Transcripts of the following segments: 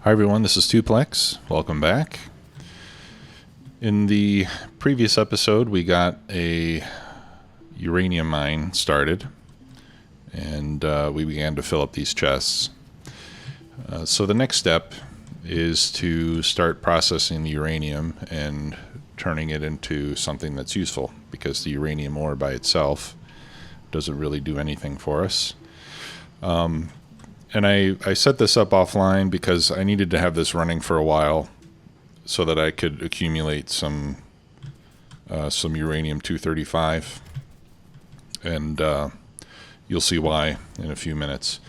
Hi everyone, this is Tuplex. Welcome back. In the previous episode, we got a uranium mine started, and we began to fill up these chests. So the next step is to start processing the uranium and turning it into something that's useful, because the uranium ore by itself doesn't really do anything for us. And I set this up offline because I needed to have this running for a while so that I could accumulate some uranium-235, and you'll see why in a few minutes.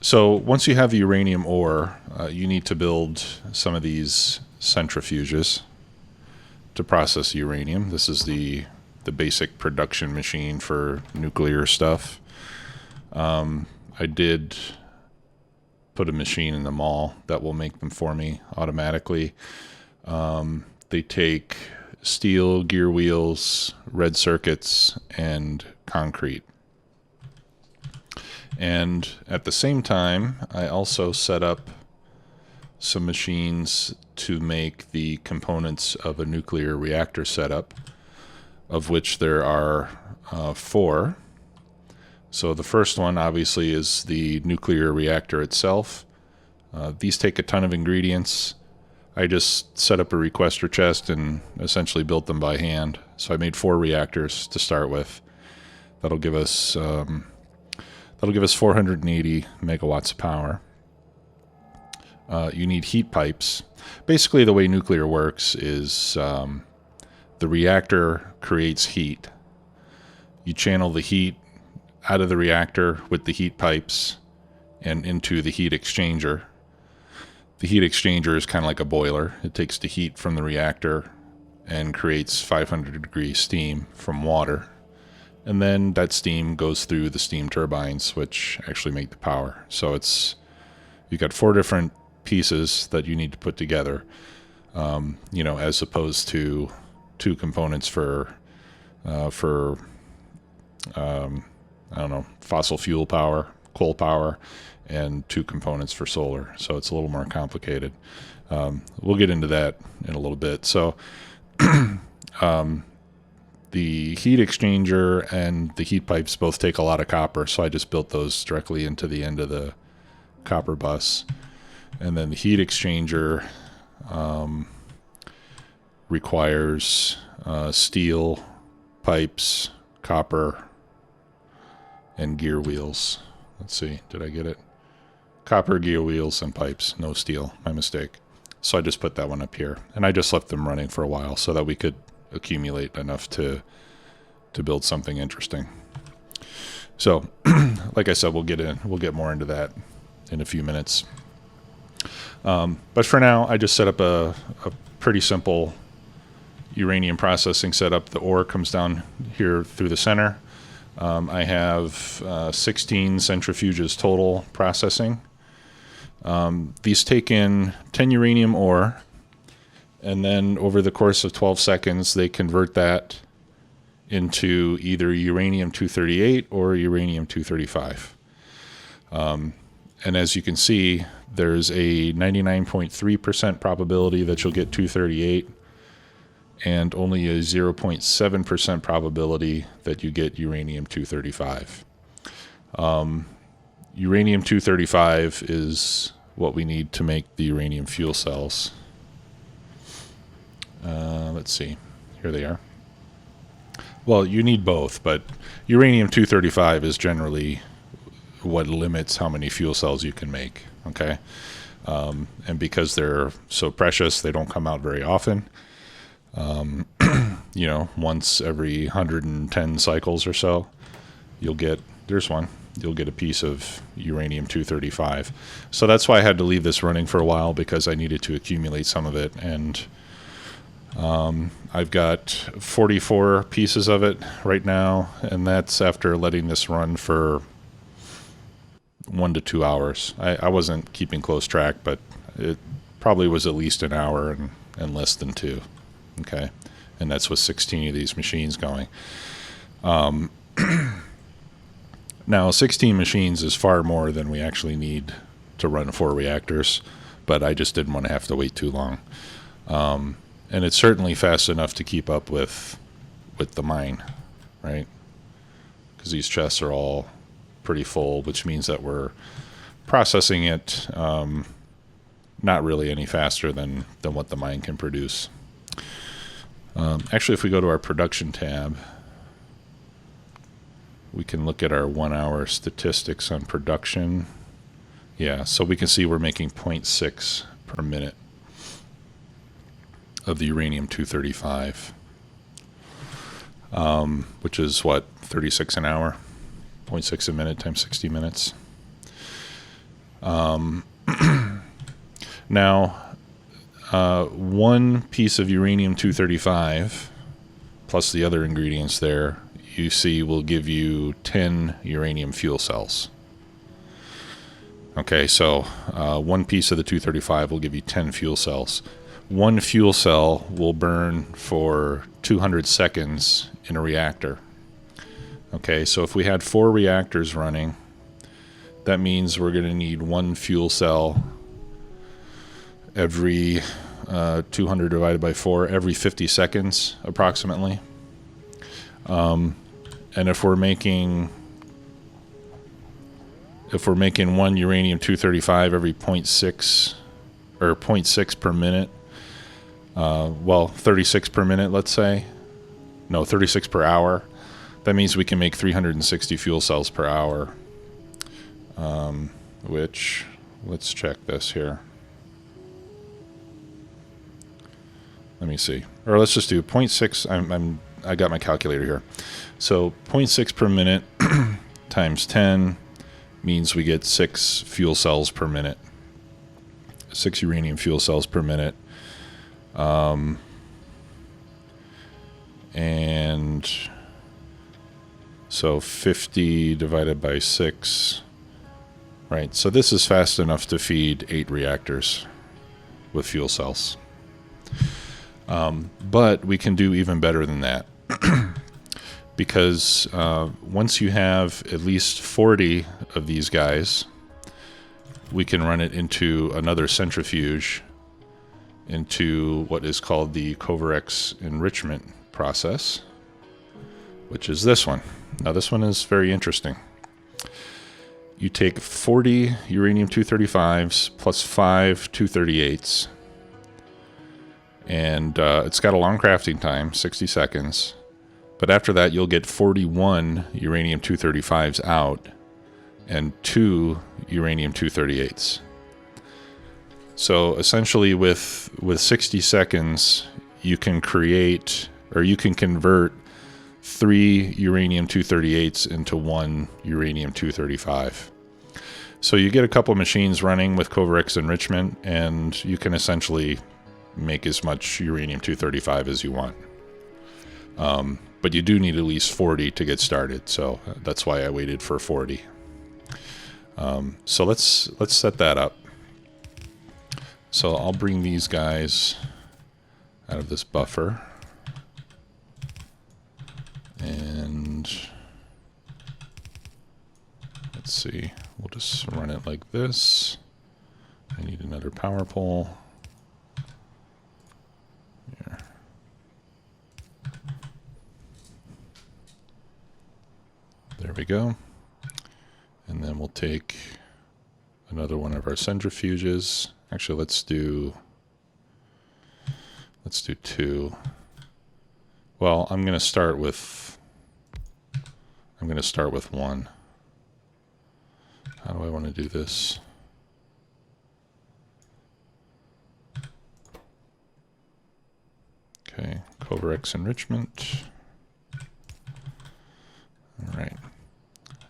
So once you have the uranium ore, you need to build some of these centrifuges to process uranium. This is the basic production machine for nuclear stuff. I did put a machine in the mall that will make them for me automatically. They take steel, gear wheels, red circuits, and concrete. And at the same time, I also set up some machines to make the components of a nuclear reactor setup, of which there are 4. So the first one, obviously, is the nuclear reactor itself. These take a ton of ingredients. I just set up a requester chest and essentially built them by hand. So I made 4 reactors to start with. That'll give us 480 megawatts of power. You need heat pipes. Basically, the way nuclear works is the reactor creates heat. You channel the heat out of the reactor with the heat pipes and into the heat exchanger. The heat exchanger is kind of like a boiler. It takes the heat from the reactor and creates 500-degree steam from water. And then that steam goes through the steam turbines, which actually make the power. So you've got 4 different pieces that you need to put together, as opposed to 2 components for fossil fuel power, coal power, and 2 components for solar. So it's a little more complicated. We'll get into that in a little bit. So the heat exchanger and the heat pipes both take a lot of copper, so I just built those directly into the end of the copper bus. And then the heat exchanger requires steel, pipes, copper, and gear wheels. Let's see, did I get it? Copper, gear wheels, and pipes. No steel, my mistake. So I just put that one up here, and I just left them running for a while so that we could accumulate enough to build something interesting. So, like I said, we'll get more into that in a few minutes. But for now, I just set up a pretty simple uranium processing setup. The ore comes down here through the center. I have 16 centrifuges total processing. These take in 10 uranium ore, and then over the course of 12 seconds, they convert that into either uranium-238 or uranium-235. And as you can see, there's a 99.3% probability that you'll get 238, and only a 0.7% probability that you get uranium-235. Uranium-235 is what we need to make the uranium fuel cells. Let's see. Here they are. Well, you need both, but uranium-235 is generally what limits how many fuel cells you can make, okay? And because they're so precious, they don't come out very often. Once every 110 cycles or so, you'll get a piece of uranium-235. So that's why I had to leave this running for a while, because I needed to accumulate some of it. And I've got 44 pieces of it right now, and that's after letting this run for 1 to 2 hours. I wasn't keeping close track, but it probably was at least an hour and less than 2. Okay, and that's with 16 of these machines going. Now, 16 machines is far more than we actually need to run 4 reactors, but I just didn't want to have to wait too long. And it's certainly fast enough to keep up with the mine, right? Because these chests are all pretty full, which means that we're processing it not really any faster than what the mine can produce. Actually, if we go to our production tab, we can look at our 1 hour statistics on production. Yeah, so we can see we're making 0.6 per minute of the uranium-235, which is what, 36 an hour? 0.6 a minute times 60 minutes. Now, one piece of uranium-235 plus the other ingredients there, you see, will give you 10 uranium fuel cells. Okay, so one piece of the 235 will give you 10 fuel cells. One fuel cell will burn for 200 seconds in a reactor. Okay, so if we had 4 reactors running, that means we're going to need one fuel cell every 200 divided by 4, every 50 seconds approximately. And if we're making one uranium-235 every 0.6 or 0.6 per minute, well, 36 per minute, let's say. No, 36 per hour. That means we can make 360 fuel cells per hour. Which, let's check this here. Let me see. Or let's just do 0.6. I got my calculator here. So 0.6 per minute times 10 means we get 6 fuel cells per minute. 6 uranium fuel cells per minute. And so 50 divided by 6. Right, so this is fast enough to feed 8 reactors with fuel cells. But we can do even better than that. Because once you have at least 40 of these guys, we can run it into another centrifuge, into what is called the Kovarex enrichment process, which is this one. Now this one is very interesting. You take 40 uranium-235s plus 5 238s, and it's got a long crafting time, 60 seconds, but after that you'll get 41 uranium-235s out and 2 uranium-238s. So essentially with 60 seconds you can create, or you can convert 3 uranium-238s into 1 uranium-235. So you get a couple machines running with Kovarex enrichment, and you can essentially make as much uranium-235 as you want. But you do need at least 40 to get started, so that's why I waited for 40. So let's set that up. So I'll bring these guys out of this buffer. And let's see, we'll just run it like this. I need another power pole. Here. There we go. And then we'll take another one of our centrifuges. Actually, let's do 2. Well, I'm going to start with 1. How do I want to do this? Okay, Kovarex enrichment. All right.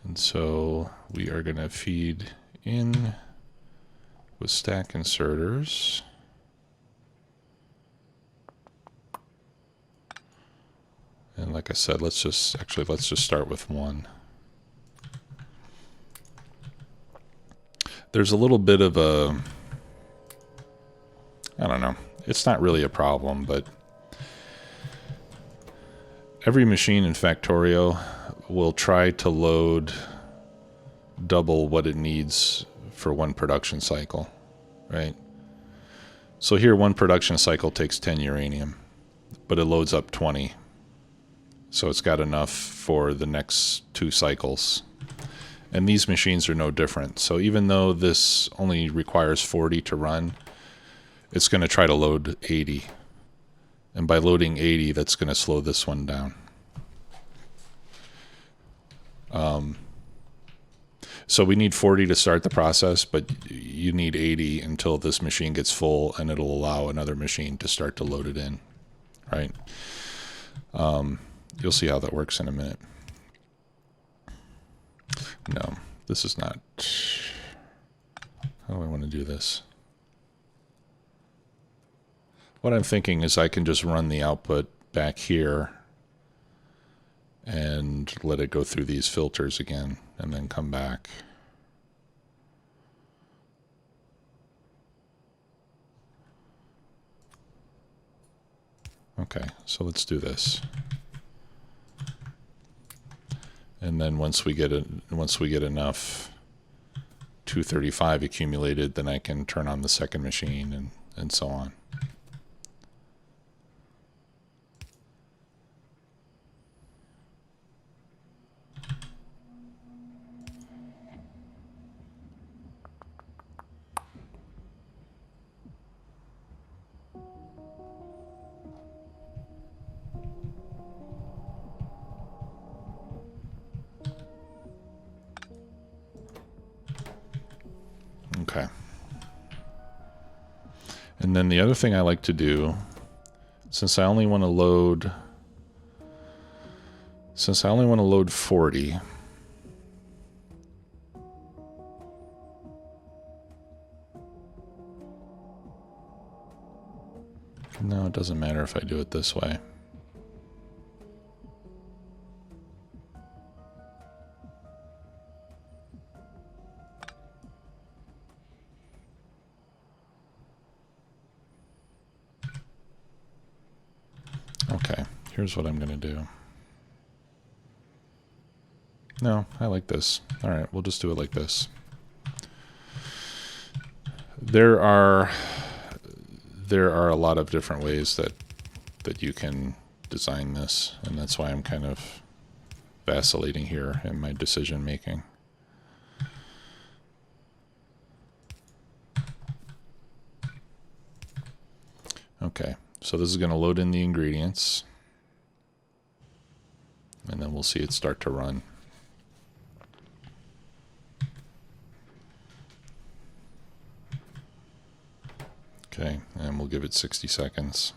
And so we are going to feed in with stack inserters. And like I said, let's just start with 1. There's a little bit of a, I don't know, it's not really a problem, but every machine in Factorio will try to load double what it needs for one production cycle, right? So here, one production cycle takes 10 uranium, but it loads up 20. So it's got enough for the next 2 cycles. And these machines are no different. So even though this only requires 40 to run, it's going to try to load 80. And by loading 80, that's going to slow this one down. So we need 40 to start the process, but you need 80 until this machine gets full, and it'll allow another machine to start to load it in, right? You'll see how that works in a minute. No, this is not... How do I want to do this? What I'm thinking is I can just run the output back here and let it go through these filters again, and then come back. Okay, so let's do this. And then once we get enough 235 accumulated, then I can turn on the second machine and so on. Okay. And then the other thing I like to do, since I only want to load 40, no, it doesn't matter if I do it this way. Okay, here's what I'm going to do. No, I like this. All right, we'll just do it like this. There are a lot of different ways that you can design this, and that's why I'm kind of vacillating here in my decision making. Okay, so this is going to load in the ingredients, and then we'll see it start to run. Okay, and we'll give it 60 seconds.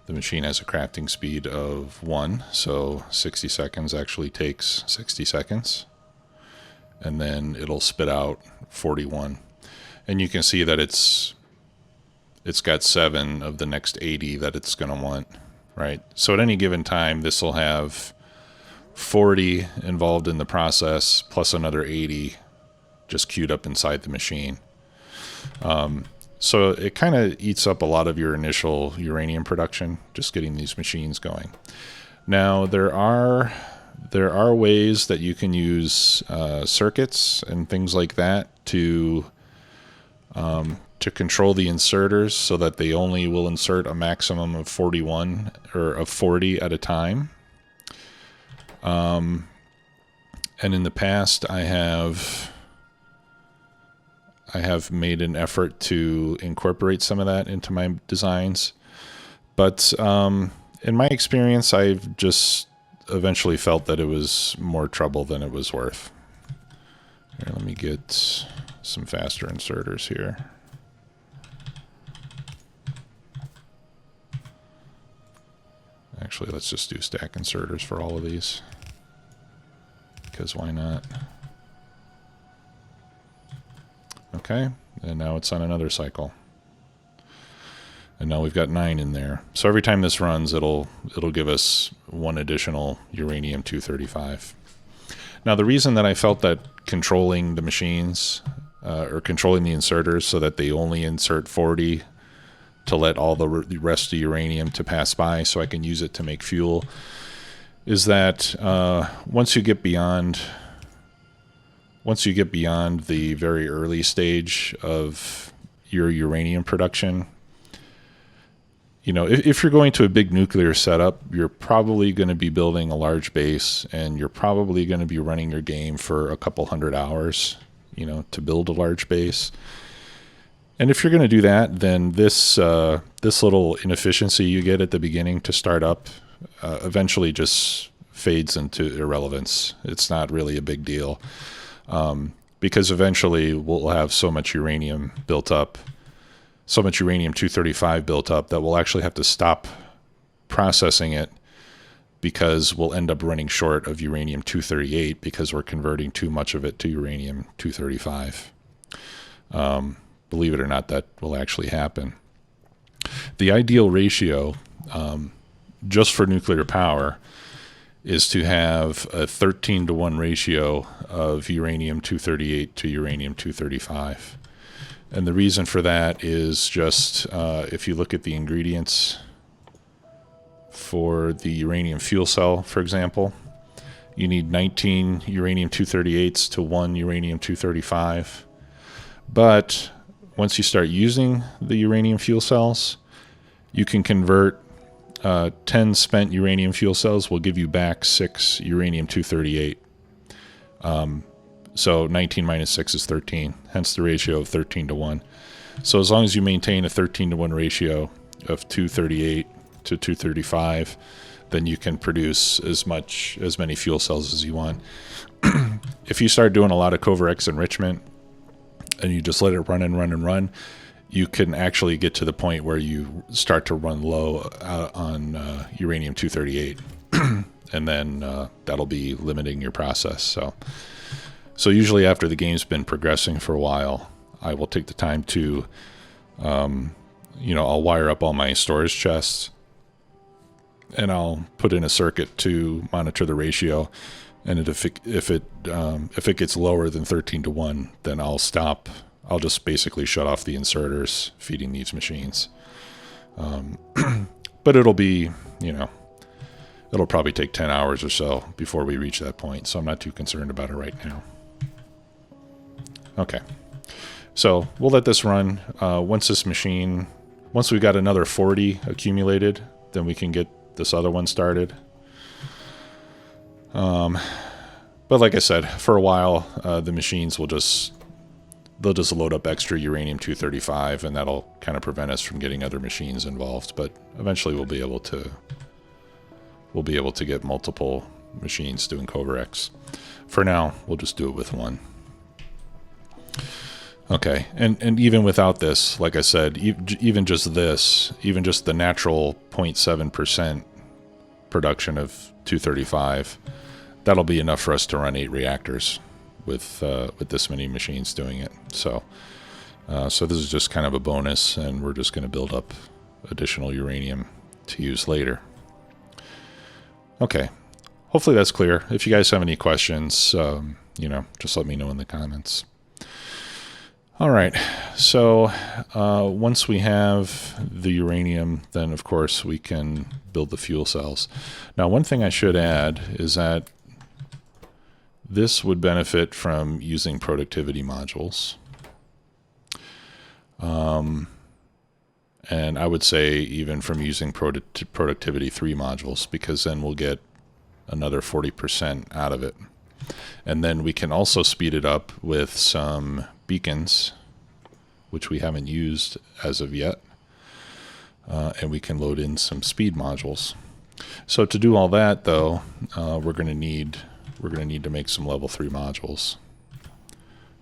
The machine has a crafting speed of 1, so 60 seconds actually takes 60 seconds. And then it'll spit out 41. And you can see that it's got 7 of the next 80 that it's going to want, right? So at any given time, this will have 40 involved in the process, plus another 80 just queued up inside the machine. So it kind of eats up a lot of your initial uranium production, just getting these machines going. Now there are ways that you can use circuits and things like that to control the inserters so that they only will insert a maximum of 41 or of 40 at a time. And in the past, I have made an effort to incorporate some of that into my designs. But in my experience, I've just eventually felt that it was more trouble than it was worth. Here, let me get some faster inserters here. Actually, let's just do stack inserters for all of these, because why not? Okay, and now it's on another cycle. And now we've got 9 in there. So every time this runs, it'll give us 1 additional uranium-235. Now the reason that I felt that controlling the machines, or controlling the inserters so that they only insert 40 to let all the rest of uranium to pass by so I can use it to make fuel, is that once you get beyond once you get beyond the very early stage of your uranium production, you know, if you're going to a big nuclear setup, you're probably going to be building a large base, and you're probably going to be running your game for a couple 100 hours, you know, to build a large base. And if you're going to do that, then this little inefficiency you get at the beginning to start up eventually just fades into irrelevance. It's not really a big deal, because eventually we'll have so much uranium built up, so much uranium-235 built up, that we'll actually have to stop processing it, because we'll end up running short of uranium-238 because we're converting too much of it to uranium-235. Believe it or not, that will actually happen. The ideal ratio, just for nuclear power, is to have a 13-to-1 ratio of uranium-238 to uranium-235. And the reason for that is just, if you look at the ingredients for the uranium fuel cell, for example, you need 19 uranium-238s to 1 uranium-235. But once you start using the uranium fuel cells, you can convert 10 spent uranium fuel cells will give you back 6 uranium-238. So 19 minus 6 is 13, hence the ratio of 13 to 1. So as long as you maintain a 13 to 1 ratio of 238 to 235, then you can produce as many fuel cells as you want. If you start doing a lot of Kovarex enrichment and you just let it run and run and run, you can actually get to the point where you start to run low on uranium-238, and then that'll be limiting your process. So usually after the game's been progressing for a while, I will take the time to, I'll wire up all my storage chests, and I'll put in a circuit to monitor the ratio. And if it gets lower than 13 to 1, then I'll stop. I'll just basically shut off the inserters feeding these machines. But it'll be, it'll probably take 10 hours or so before we reach that point. So I'm not too concerned about it right now. Okay. So we'll let this run. Once we've got another 40 accumulated, then we can get this other one started. But like I said, for a while, the machines they'll just load up extra uranium-235, and that'll kind of prevent us from getting other machines involved. But eventually we'll be able to get multiple machines doing Kovarex. For now, we'll just do it with one. Okay, and even without this, like I said, even just the natural 0.7% production of 235, that'll be enough for us to run 8 reactors with this many machines doing it. So this is just kind of a bonus, and we're just going to build up additional uranium to use later. Okay, hopefully that's clear. If you guys have any questions, just let me know in the comments. All right, so once we have the uranium, then of course we can build the fuel cells. Now, one thing I should add is that this would benefit from using productivity modules. And I would say even from using productivity 3 modules, because then we'll get another 40% out of it. And then we can also speed it up with some beacons, which we haven't used as of yet. And we can load in some speed modules. So to do all that, though, we're going to need to make some level 3 modules.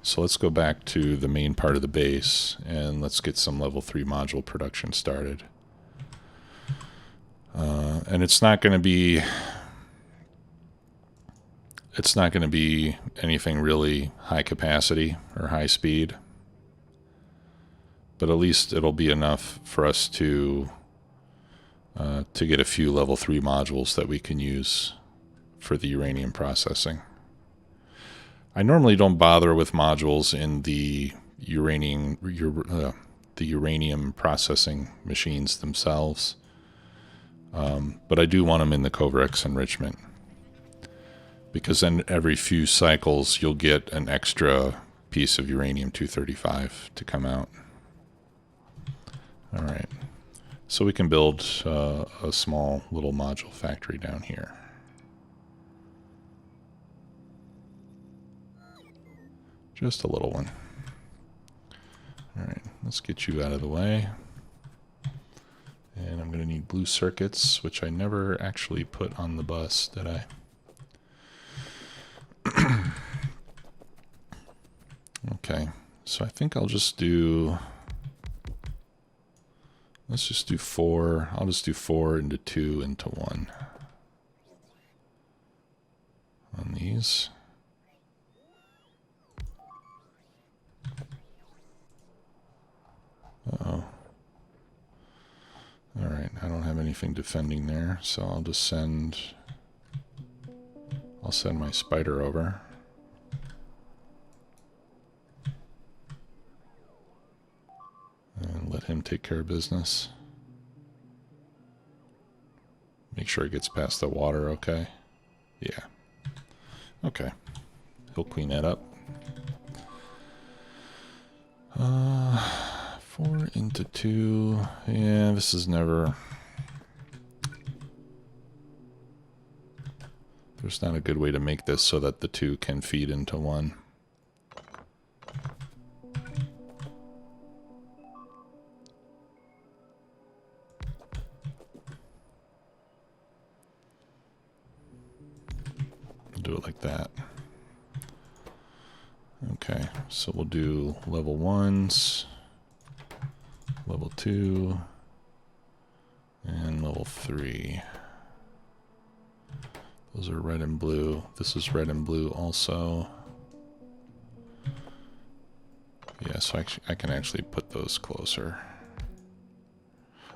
So let's go back to the main part of the base, and let's get some level 3 module production started. And it's not going to be anything really high capacity or high speed, but at least it'll be enough for us to get a few level 3 modules that we can use for the uranium processing. I normally don't bother with modules in the uranium processing machines themselves, but I do want them in the Kovarex enrichment, because then every few cycles you'll get an extra piece of uranium-235 to come out. All right, so we can build a small little module factory down here. Just a little one. All right, let's get you out of the way. And I'm going to need blue circuits, which I never actually put on the bus, did I? Okay, so I think I'll just do, let's just do 4. I'll just do 4 into 2 into 1 on these. Uh-oh. All right, I don't have anything defending there, so I'll just send, I'll send my spider over. And let him take care of business. Make sure it gets past the water, okay? Yeah. Okay. He'll clean that up. 4 into 2. Yeah, this is never... There's not a good way to make this so that the 2 can feed into 1. Do it like that. Okay, so we'll do level 1s, level 2, and level 3. Those are red and blue. This is red and blue also. Yeah, so I can actually put those closer.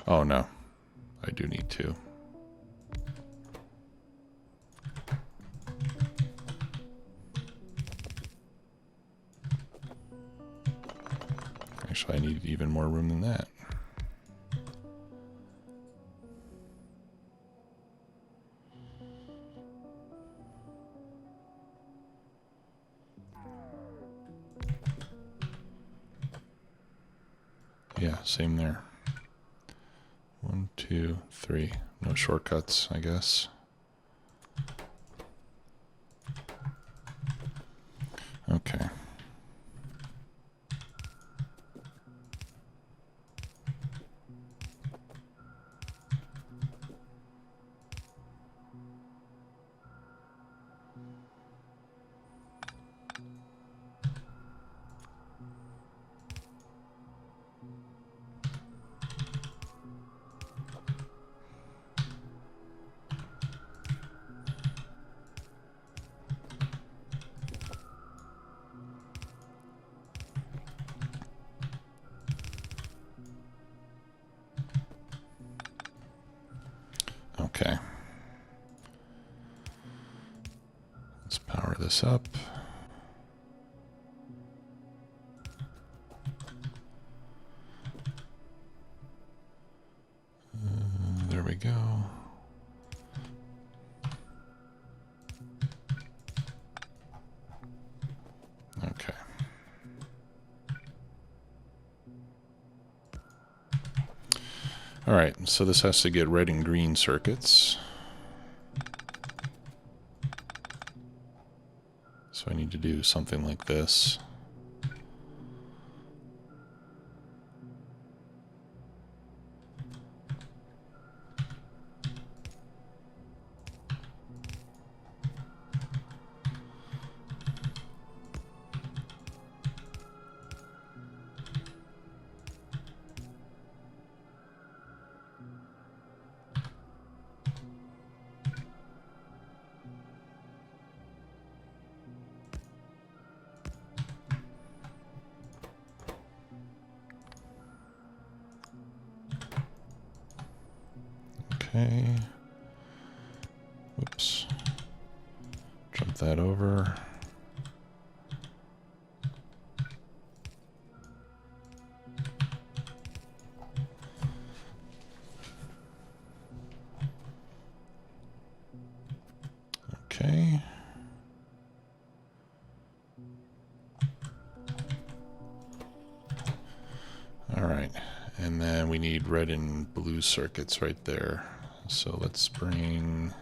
Oh no, I do need to. Actually, I need even more room than that. Yeah, same there. 1, 2, 3. No shortcuts, I guess. Okay. Okay. Let's power this up. There we go. Okay. All right, so this has to get red and green circuits. So I need to do something like this. Okay. Whoops. Jump that over. Okay. Alright, and then we need red and blue circuits right there. So let's bring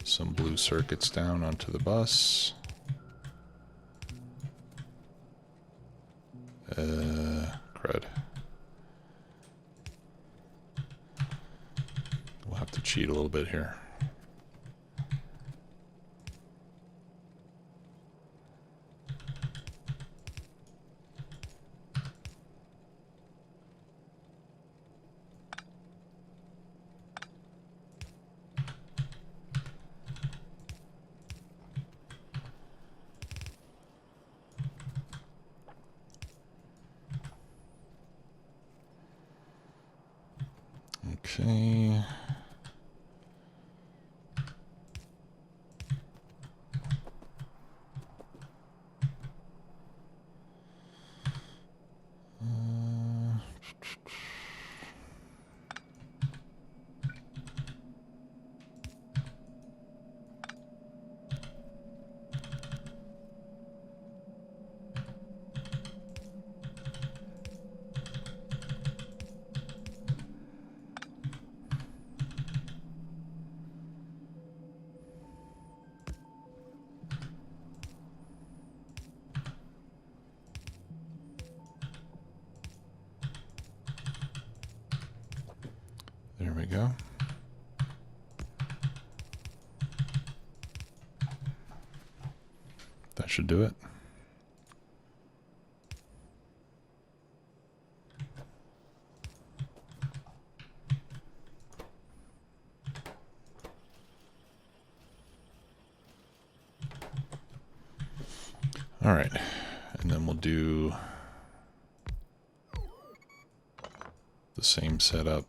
some blue circuits down onto the bus. Crud. We'll have to cheat a little bit here. Okay. There we go. That should do it. All right, and then we'll do the same setup.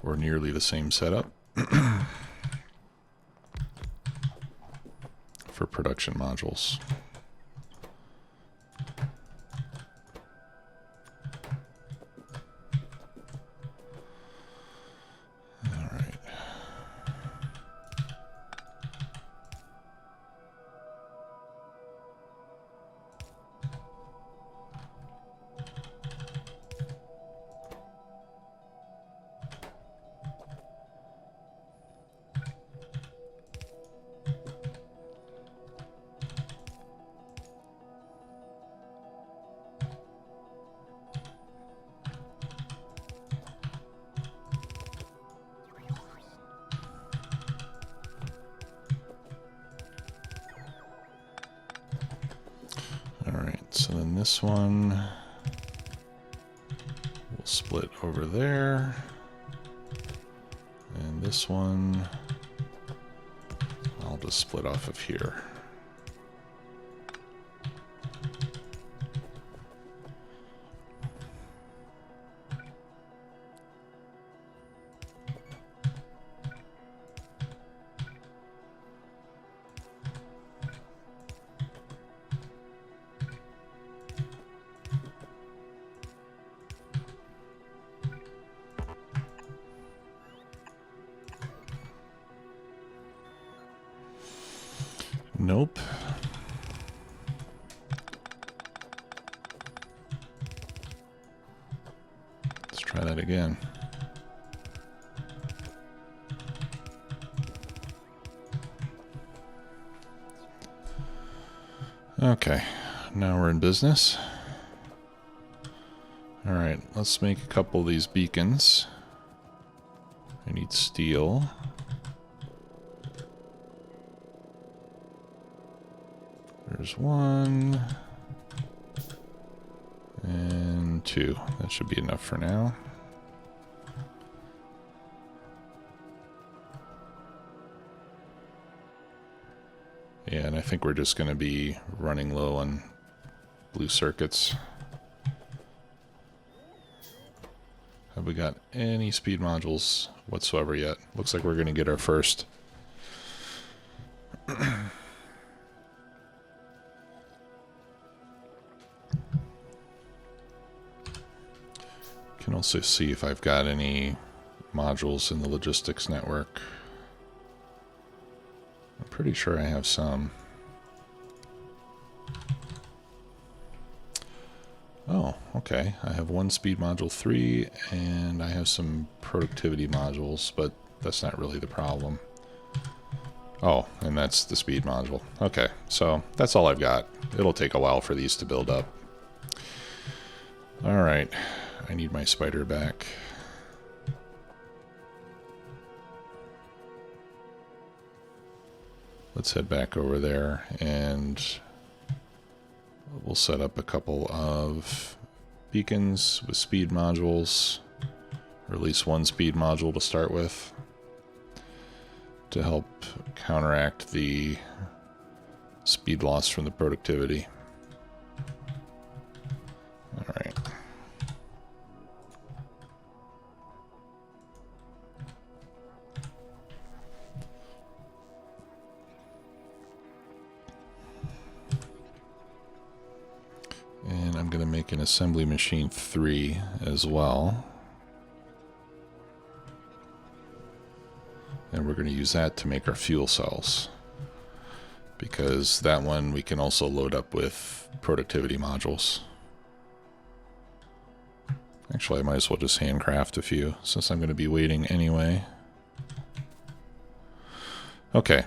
Or nearly the same setup for production modules. All right. So then this one will split over there, and this one I'll just split off of here. Nope. Let's try that again. Okay, now we're in business. All right, let's make a couple of these beacons. I need steel. There's one and two. That should be enough for now. Yeah, and I think we're just going to be running low on blue circuits. How we got any speed modules whatsoever yet. Looks like we're going to get our first. Can also see if I've got any modules in the logistics network. I'm pretty sure I have some. Oh, okay. I have one speed module 3, and I have some productivity modules, but that's not really the problem. Oh, and that's the speed module. Okay, so that's all I've got. It'll take a while for these to build up. All right, I need my spider back. Let's head back over there, and we'll set up a couple of beacons with speed modules, or at least one speed module to start with, to help counteract the speed loss from the productivity. All right. And I'm going to make an assembly machine 3 as well. And we're going to use that to make our fuel cells, because that one we can also load up with productivity modules. Actually, I might as well just handcraft a few, since I'm going to be waiting anyway. Okay.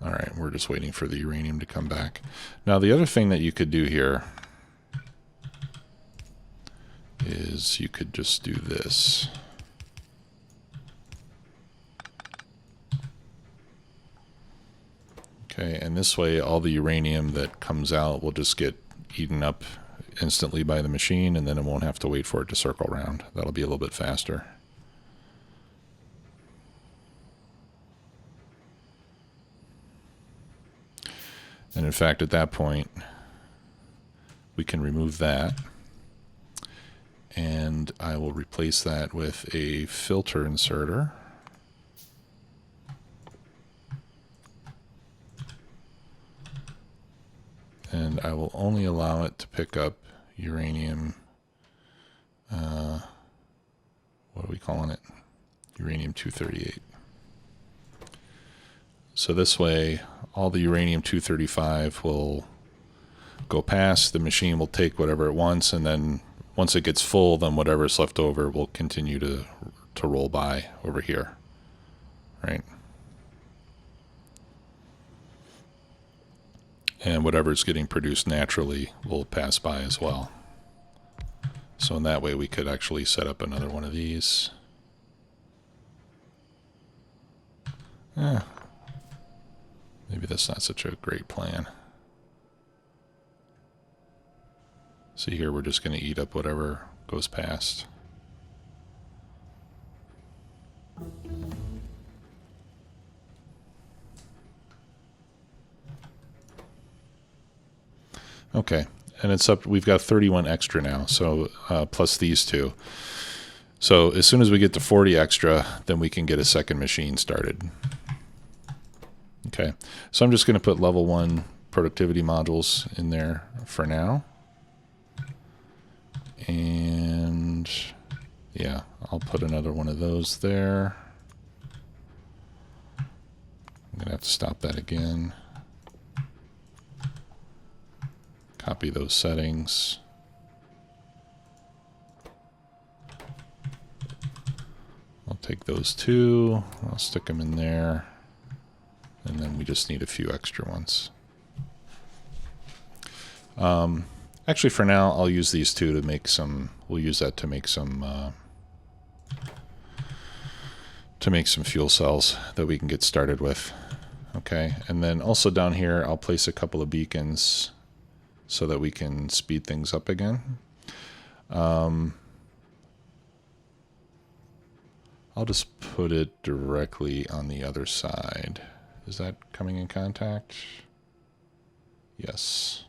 Alright, we're just waiting for the uranium to come back. Now, the other thing that you could do here is you could just do this. Okay, and this way all the uranium that comes out will just get eaten up instantly by the machine, and then it won't have to wait for it to circle around. That'll be a little bit faster. And in fact, at that point, we can remove that. And I will replace that with a filter inserter. And I will only allow it to pick up uranium, what are we calling it? Uranium-238. So this way, all the uranium-235 will go past, the machine will take whatever it wants, and then once it gets full, then whatever's left over will continue to roll by over here, right? And whatever's getting produced naturally will pass by as well. So in that way, we could actually set up another one of these. Maybe that's not such a great plan. See here, we're just going to eat up whatever goes past. Okay, and it's up. We've got 31 extra now, so plus these two. So as soon as we get to 40 extra, then we can get a second machine started. Okay, so I'm just going to put level 1 productivity modules in there for now. And yeah, I'll put another one of those there. I'm going to have to stop that again. Copy those settings. I'll take those two, I'll stick them in there, and then we just need a few extra ones. Actually, for now, I'll use these two to make some, we'll use that to make some fuel cells that we can get started with. Okay, and then also down here, I'll place a couple of beacons so that we can speed things up again. I'll just put it directly on the other side. Is that coming in contact? Yes.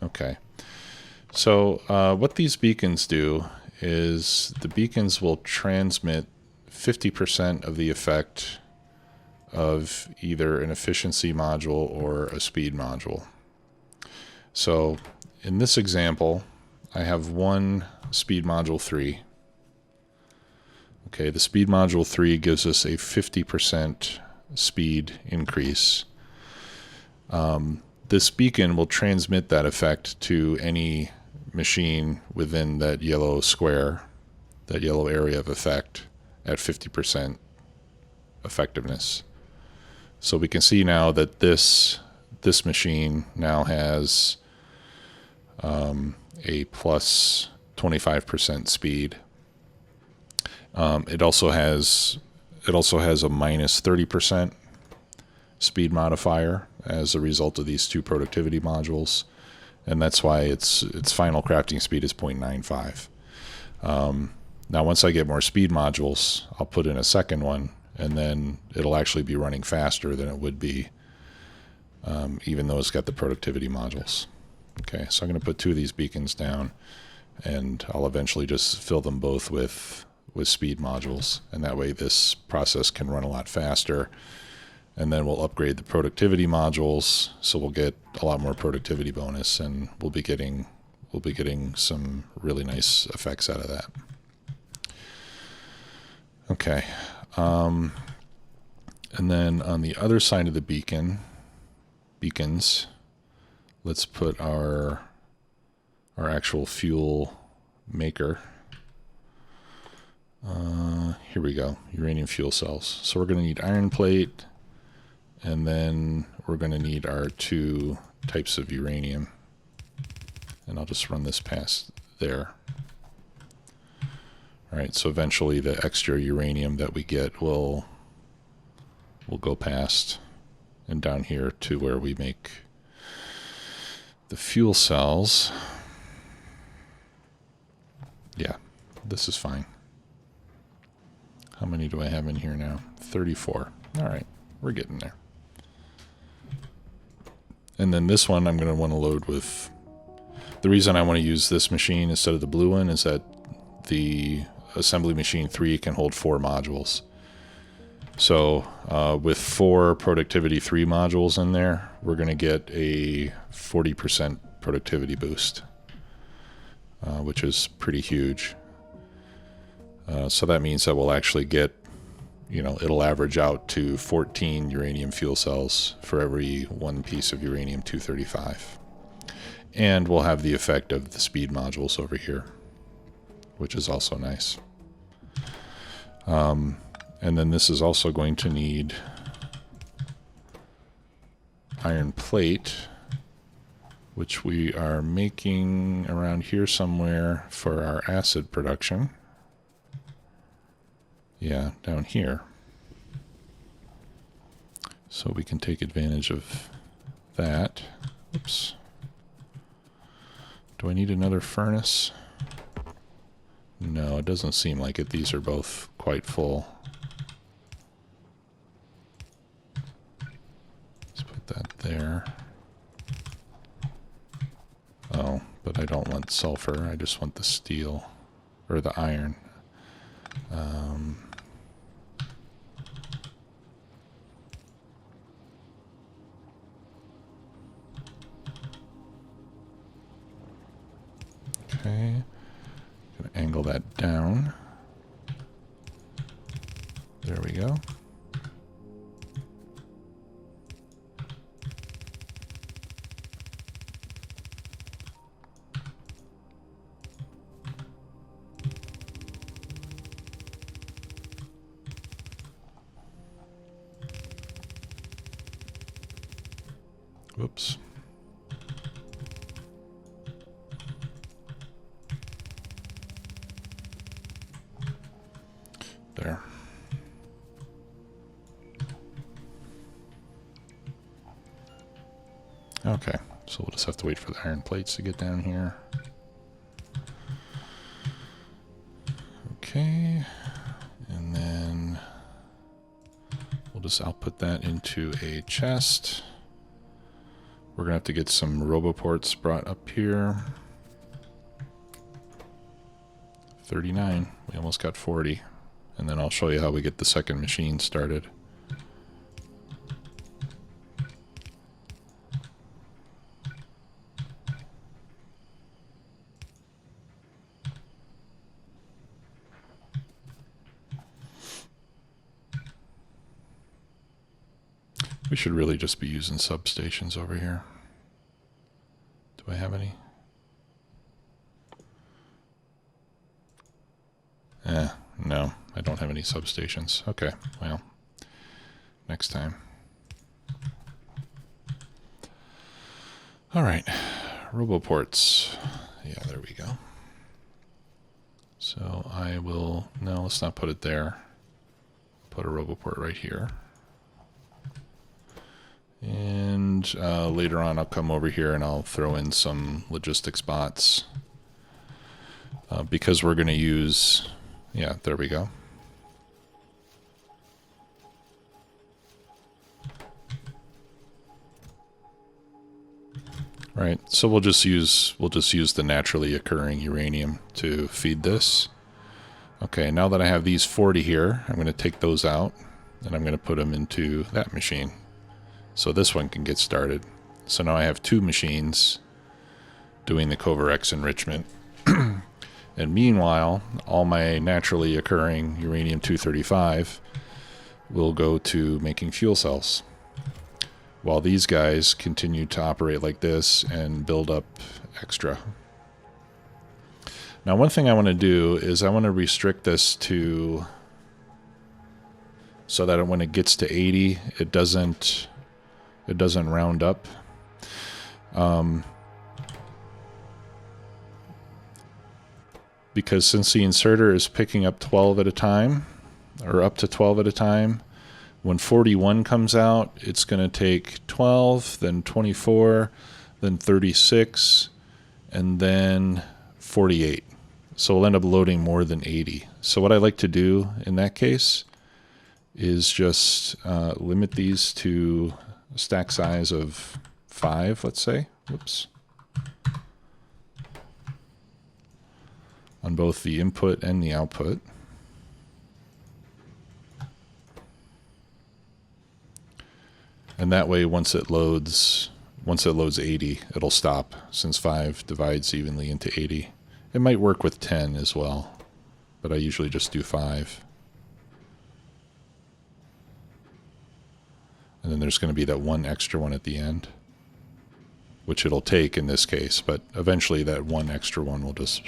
Okay. So what these beacons do is the beacons will transmit 50% of the effect of either an efficiency module or a speed module. So in this example, I have one speed module 3. Okay, the speed module 3 gives us a 50% speed increase. This beacon will transmit that effect to any machine within that yellow square, that yellow area of effect at 50% effectiveness. So we can see now that this machine now has a plus 25% speed. It also has a minus 30% speed modifier as a result of these two productivity modules, and that's why its final crafting speed is 0.95. Now once I get more speed modules, I'll put in a second one, and then it'll actually be running faster than it would be even though it's got the productivity modules. Okay, so I'm going to put 2 of these beacons down, and I'll eventually just fill them both with speed modules, and that way this process can run a lot faster. And then we'll upgrade the productivity modules, so we'll get a lot more productivity bonus, and we'll be getting some really nice effects out of that. Okay, and then on the other side of the beacons, let's put our actual fuel maker. Here we go, uranium fuel cells. So we're going to need iron plate, and then we're going to need our 2 types of uranium. And I'll just run this past there. All right, so eventually the extra uranium that we get will go past and down here to where we make the fuel cells. Yeah, this is fine. How many do I have in here now? 34. All right, we're getting there. And then this one I'm going to want to load with... The reason I want to use this machine instead of the blue one is that the assembly machine 3 can hold 4 modules. So with 4 productivity 3 modules in there, we're going to get a 40% productivity boost, which is pretty huge. So that means that we'll actually get, it'll average out to 14 uranium fuel cells for every 1 piece of uranium-235. And we'll have the effect of the speed modules over here, which is also nice. And then this is also going to need iron plate, which we are making around here somewhere for our acid production. Yeah, down here. So we can take advantage of that. Oops. Do I need another furnace? No, it doesn't seem like it. These are both quite full. Let's put that there. Oh, but I don't want sulfur. I just want the steel, or the iron. Okay, gonna angle that down. There we go. Whoops. There. Okay, so we'll just have to wait for the iron plates to get down here. Okay, and then we'll just output that into a chest. We're gonna have to get some roboports brought up here. 39. We almost got 40. And then I'll show you how we get the second machine started. We should really just be using substations over here. Do I have any? No, I don't have any substations. Okay, well, next time. All right, roboports. Yeah, there we go. So I will, no, let's not put it there. Put a roboport right here. And later on I'll come over here and I'll throw in some logistics bots. Because we're going to use, yeah, there we go. Right, so we'll just use the naturally occurring uranium to feed this. Okay, now that I have these 40 here, I'm going to take those out and I'm going to put them into that machine. So this one can get started. So now I have two machines doing the Kovarex enrichment. And meanwhile, all my naturally occurring uranium-235 will go to making fuel cells, while these guys continue to operate like this and build up extra. Now, one thing I want to do is I want to restrict this to so that when it gets to 80, it doesn't round up. Because since the inserter is picking up 12 at a time, or up to 12 at a time, when 41 comes out, it's going to take 12, then 24, then 36, and then 48. So we'll end up loading more than 80. So what I like to do in that case is just limit these to a stack size of 5, let's say. Whoops. On both the input and the output. And that way, once it loads 80, it'll stop, since 5 divides evenly into 80. It might work with 10 as well, but I usually just do 5. And then there's going to be that one extra one at the end, which it'll take in this case, but eventually that one extra one will just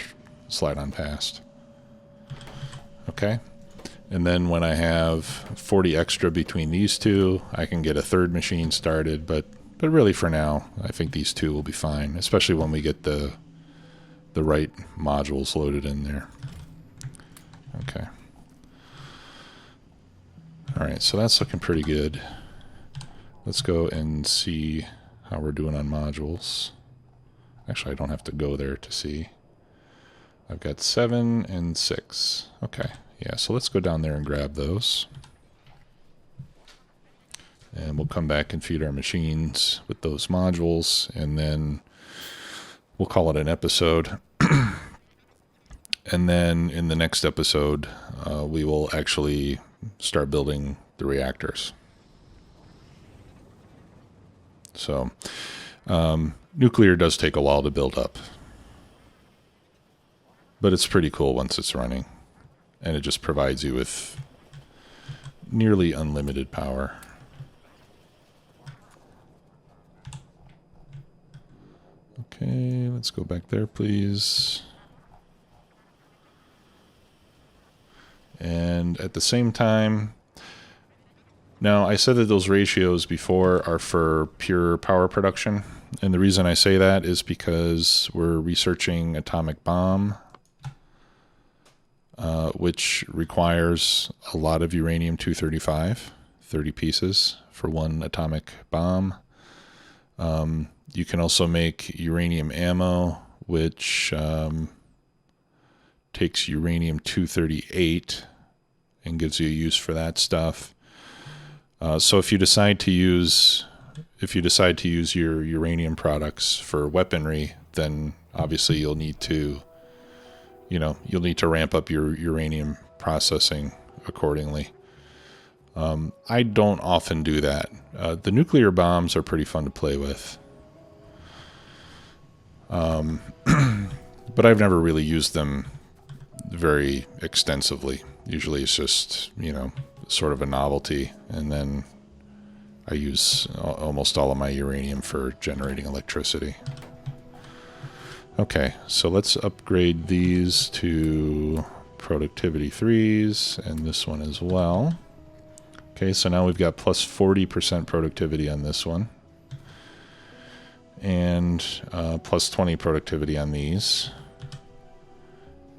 slide on past. Okay, and then when I have 40 extra between these two, I can get a third machine started, but really for now, I think these two will be fine, especially when we get the right modules loaded in there. Okay. All right, so that's looking pretty good. Let's go and see how we're doing on modules. Actually, I don't have to go there to see. I've got 7 and 6. Okay, yeah, so let's go down there and grab those. And we'll come back and feed our machines with those modules, and then we'll call it an episode. And then in the next episode, we will actually start building the reactors. So, nuclear does take a while to build up. But it's pretty cool once it's running, and it just provides you with nearly unlimited power. Okay, let's go back there, please. And at the same time, now I said that those ratios before are for pure power production, and the reason I say that is because we're researching atomic bomb, which requires a lot of uranium-235, 30 pieces for one atomic bomb. You can also make uranium ammo, which takes uranium-238 and gives you a use for that stuff. So if you decide to use your uranium products for weaponry, then obviously you'll need to you know, you'll need to ramp up your uranium processing accordingly. I don't often do that. The nuclear bombs are pretty fun to play with. But I've never really used them very extensively. Usually it's just, you know, sort of a novelty. And then I use almost all of my uranium for generating electricity. Okay, so let's upgrade these to productivity 3s and this one as well. Okay, so now we've got plus 40% productivity on this one. And plus 20 productivity on these.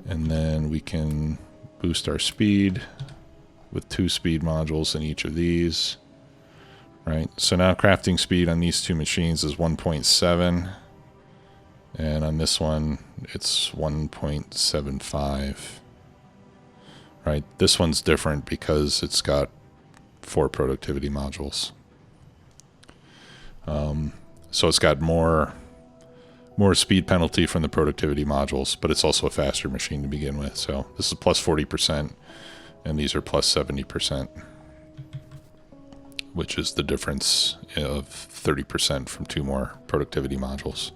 And then we can boost our speed with 2 speed modules in each of these. Right, so now crafting speed on these two machines is 1.7. And on this one, it's 1.75. Right, this one's different because it's got 4 productivity modules. So it's got more speed penalty from the productivity modules, but it's also a faster machine to begin with. So this is plus 40%, and these are plus 70%, which is the difference of 30% from 2 more productivity modules.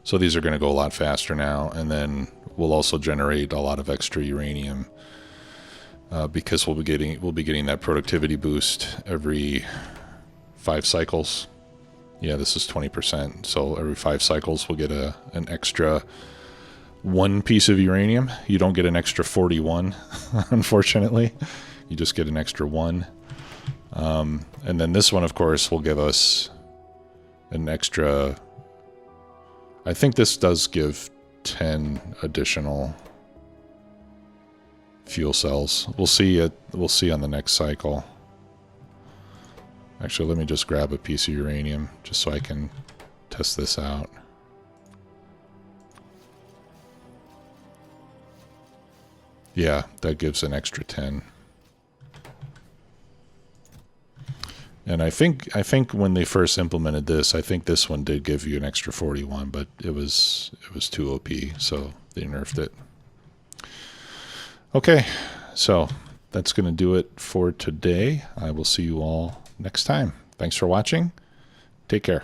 So these are going to go a lot faster now, and then we'll also generate a lot of extra uranium because we'll be getting that productivity boost every 5 cycles. Yeah, this is 20%. So every 5 cycles we'll get an extra 1 piece of uranium. You don't get an extra 41, unfortunately. You just get an extra 1. And then this one, of course, will give us an extra. I think this does give 10 additional fuel cells. We'll see on the next cycle. Actually, let me just grab a piece of uranium just so I can test this out. Yeah, that gives an extra 10. And I think when they first implemented this, I think this one did give you an extra 41, but it was too OP, so they nerfed it. Okay, so that's going to do it for today. I will see you all next time. Thanks for watching. Take care.